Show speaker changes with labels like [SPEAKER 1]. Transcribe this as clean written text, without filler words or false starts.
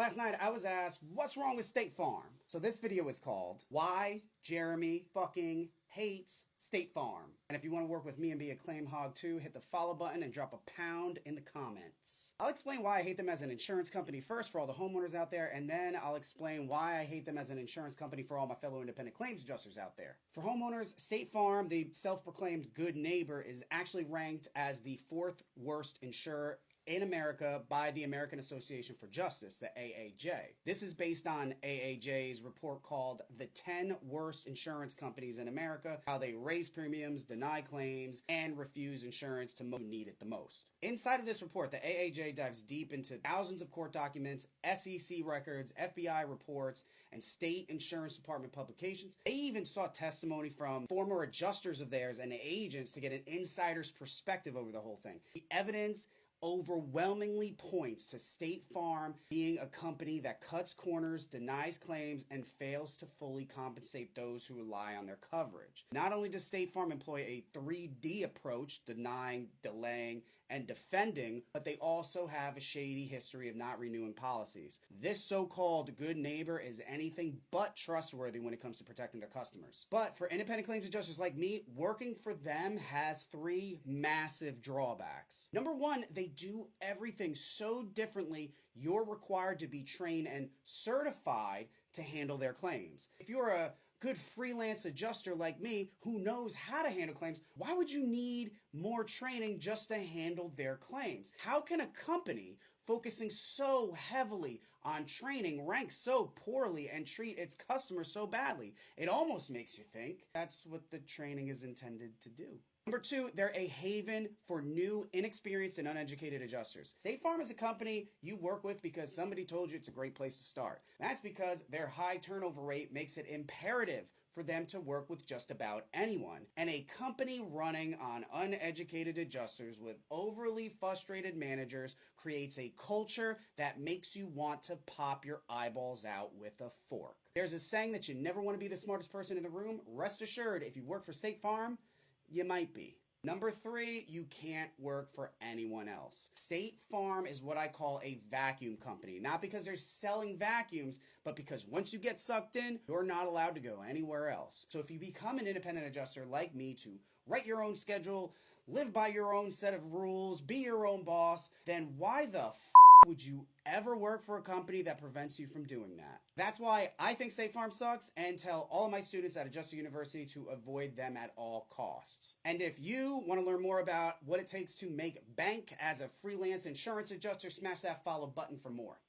[SPEAKER 1] Last night I was asked, what's wrong with State Farm? So this video is called, Why Jeremy Fucking Hates State Farm. And if you want to work with me and be a claim hog too, hit the follow button and drop a pound in the comments. I'll explain why I hate them as an insurance company first for all the homeowners out there, and then I'll explain why I hate them as an insurance company for all my fellow independent claims adjusters out there. For homeowners, State Farm, the self-proclaimed good neighbor, is actually ranked as the 4th worst insurer in America by the American Association for Justice, the AAJ. This is based on AAJ's report called The 10 Worst Insurance Companies in America, how they raise premiums, deny claims, and refuse insurance to those who need it the most. Inside of this report, the AAJ dives deep into thousands of court documents, SEC records, FBI reports, and state insurance department publications. They even sought testimony from former adjusters of theirs and agents to get an insider's perspective over the whole thing. The evidence overwhelmingly points to State Farm being a company that cuts corners, denies claims, and fails to fully compensate those who rely on their coverage. Not only does State Farm employ a 3D approach, denying, delaying, and defending, but they also have a shady history of not renewing policies. This so-called good neighbor is anything but trustworthy when it comes to protecting their customers. But for independent claims adjusters like me, working for them has 3 massive drawbacks. Number 1, they do everything so differently, you're required to be trained and certified to handle their claims. If you're a good freelance adjuster like me who knows how to handle claims, why would you need more training just to handle their claims? How can a company focusing so heavily on training rank so poorly and treat its customers so badly? It almost makes you think that's what the training is intended to do. Number 2, they're a haven for new, inexperienced, and uneducated adjusters. State Farm is a company you work with because somebody told you it's a great place to start. That's because their high turnover rate makes it imperative for them to work with just about anyone. And a company running on uneducated adjusters with overly frustrated managers creates a culture that makes you want to pop your eyeballs out with a fork. There's a saying that you never want to be the smartest person in the room. Rest assured, if you work for State Farm, you might be. Number 3, you can't work for anyone else. State Farm is what I call a vacuum company. Not because they're selling vacuums, but because once you get sucked in, you're not allowed to go anywhere else. So if you become an independent adjuster like me to write your own schedule, live by your own set of rules, be your own boss, then why the would you ever work for a company that prevents you from doing that? That's why I think State Farm sucks and tell all of my students at Adjuster University to avoid them at all costs. And if you want to learn more about what it takes to make bank as a freelance insurance adjuster, smash that follow button for more.